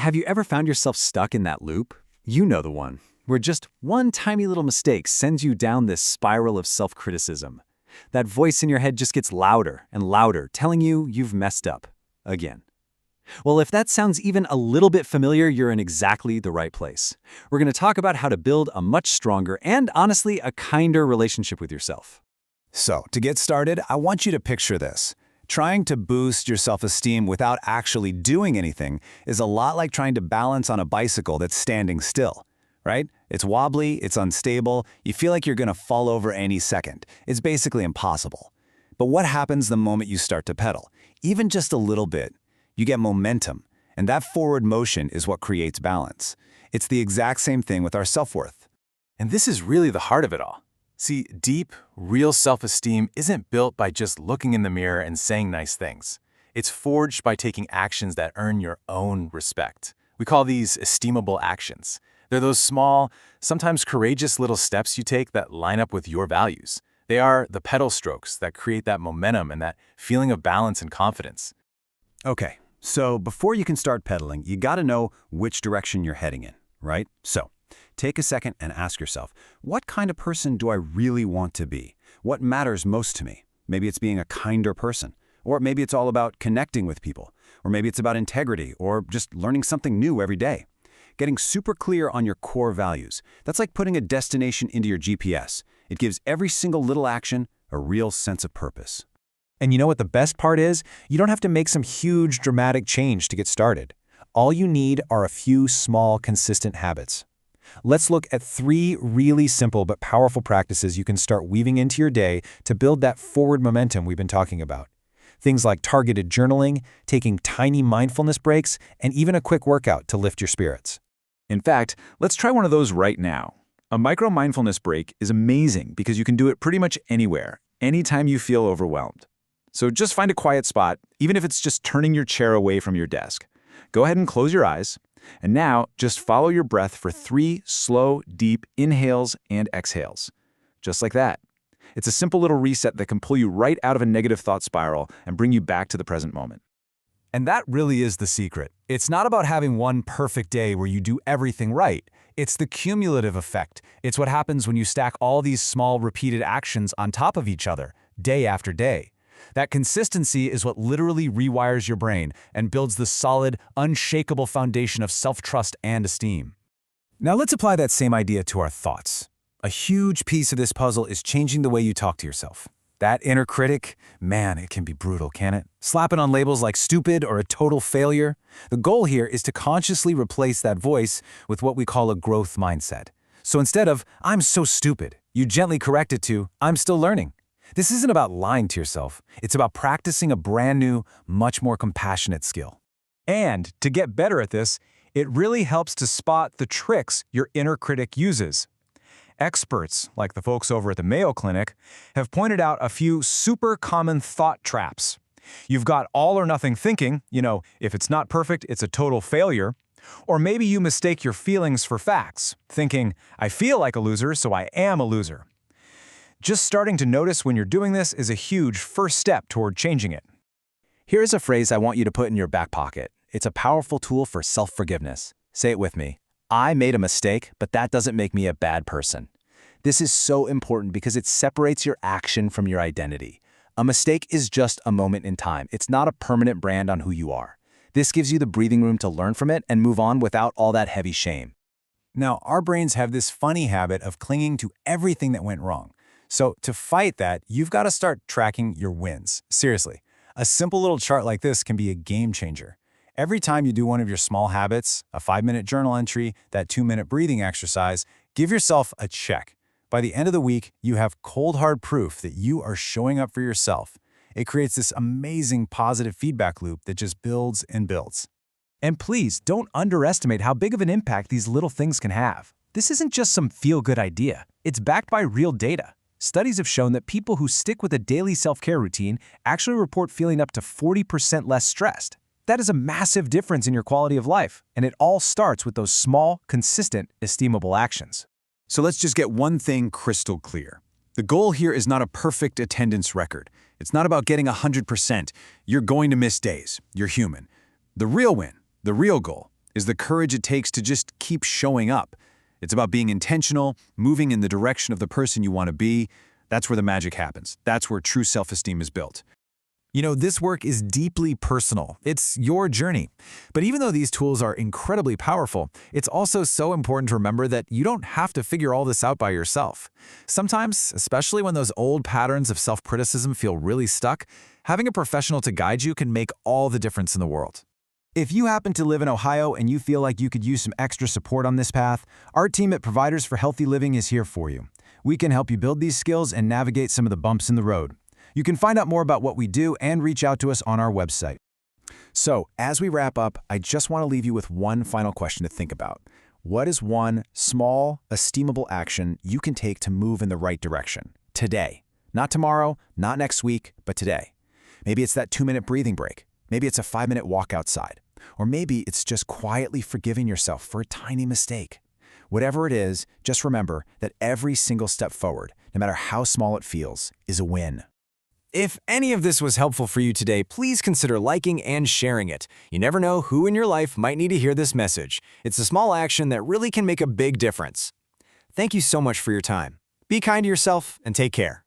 Have you ever found yourself stuck in that loop? You know the one, where just one tiny little mistake sends you down this spiral of self-criticism. That voice in your head just gets louder and louder, telling you you've messed up again. Well, if that sounds even a little bit familiar, you're in exactly the right place. We're going to talk about how to build a much stronger and, honestly, a kinder relationship with yourself. So, to get started, I want you to picture this. Trying to boost your self-esteem without actually doing anything is a lot like trying to balance on a bicycle that's standing still, right? It's wobbly, it's unstable, you feel like you're going to fall over any second. It's basically impossible. But what happens the moment you start to pedal? Even just a little bit. You get momentum, and that forward motion is what creates balance. It's the exact same thing with our self-worth. And this is really the heart of it all. See, deep, real self-esteem isn't built by just looking in the mirror and saying nice things. It's forged by taking actions that earn your own respect. We call these esteemable actions. They're those small, sometimes courageous little steps you take that line up with your values. They are the pedal strokes that create that momentum and that feeling of balance and confidence. Okay, so before you can start pedaling, you gotta know which direction you're heading in, right? So, take a second and ask yourself, what kind of person do I really want to be? What matters most to me? Maybe it's being a kinder person, or maybe it's all about connecting with people, or maybe it's about integrity, or just learning something new every day. Getting super clear on your core values. That's like putting a destination into your GPS. It gives every single little action a real sense of purpose. And you know what the best part is? You don't have to make some huge, dramatic change to get started. All you need are a few small, consistent habits. Let's look at 3 really simple but powerful practices you can start weaving into your day to build that forward momentum we've been talking about. Things like targeted journaling, taking tiny mindfulness breaks, and even a quick workout to lift your spirits. In fact, let's try one of those right now. A micro-mindfulness break is amazing because you can do it pretty much anywhere, anytime you feel overwhelmed. So just find a quiet spot, even if it's just turning your chair away from your desk. Go ahead and close your eyes. And now, just follow your breath for 3 slow, deep inhales and exhales. Just like that. It's a simple little reset that can pull you right out of a negative thought spiral and bring you back to the present moment. And that really is the secret. It's not about having one perfect day where you do everything right. It's the cumulative effect. It's what happens when you stack all these small, repeated actions on top of each other, day after day. That consistency is what literally rewires your brain and builds the solid, unshakable foundation of self-trust and esteem. Now let's apply that same idea to our thoughts. A huge piece of this puzzle is changing the way you talk to yourself. That inner critic, man, it can be brutal, can't it? Slapping on labels like stupid or a total failure. The goal here is to consciously replace that voice with what we call a growth mindset. So instead of, I'm so stupid, you gently correct it to, I'm still learning. This isn't about lying to yourself. It's about practicing a brand new, much more compassionate skill. And to get better at this, it really helps to spot the tricks your inner critic uses. Experts, like the folks over at the Mayo Clinic, have pointed out a few super common thought traps. You've got all or nothing thinking, if it's not perfect, it's a total failure. Or maybe you mistake your feelings for facts, thinking, I feel like a loser, so I am a loser. Just starting to notice when you're doing this is a huge first step toward changing it. Here's a phrase I want you to put in your back pocket. It's a powerful tool for self-forgiveness. Say it with me. I made a mistake, but that doesn't make me a bad person. This is so important because it separates your action from your identity. A mistake is just a moment in time. It's not a permanent brand on who you are. This gives you the breathing room to learn from it and move on without all that heavy shame. Now, our brains have this funny habit of clinging to everything that went wrong. So to fight that, you've got to start tracking your wins. Seriously, a simple little chart like this can be a game changer. Every time you do one of your small habits, a 5-minute journal entry, that 2-minute breathing exercise, give yourself a check. By the end of the week, you have cold hard proof that you are showing up for yourself. It creates this amazing positive feedback loop that just builds and builds. And please don't underestimate how big of an impact these little things can have. This isn't just some feel-good idea. It's backed by real data. Studies have shown that people who stick with a daily self-care routine actually report feeling up to 40% less stressed. That is a massive difference in your quality of life, and it all starts with those small, consistent, esteemable actions. So let's just get one thing crystal clear. The goal here is not a perfect attendance record. It's not about getting 100%. You're going to miss days. You're human. The real win, the real goal, is the courage it takes to just keep showing up. It's about being intentional, moving in the direction of the person you want to be. That's where the magic happens. That's where true self-esteem is built. You know, this work is deeply personal. It's your journey. But even though these tools are incredibly powerful, it's also so important to remember that you don't have to figure all this out by yourself. Sometimes, especially when those old patterns of self-criticism feel really stuck, having a professional to guide you can make all the difference in the world. If you happen to live in Ohio and you feel like you could use some extra support on this path, our team at Providers for Healthy Living is here for you. We can help you build these skills and navigate some of the bumps in the road. You can find out more about what we do and reach out to us on our website. So, as we wrap up, I just want to leave you with one final question to think about. What is one small, esteemable action you can take to move in the right direction? Today. Not tomorrow, not next week, but today. Maybe it's that 2-minute breathing break. Maybe it's a 5-minute walk outside. Or maybe it's just quietly forgiving yourself for a tiny mistake. Whatever it is, just remember that every single step forward, no matter how small it feels, is a win. If any of this was helpful for you today, please consider liking and sharing it. You never know who in your life might need to hear this message. It's a small action that really can make a big difference. Thank you so much for your time. Be kind to yourself and take care.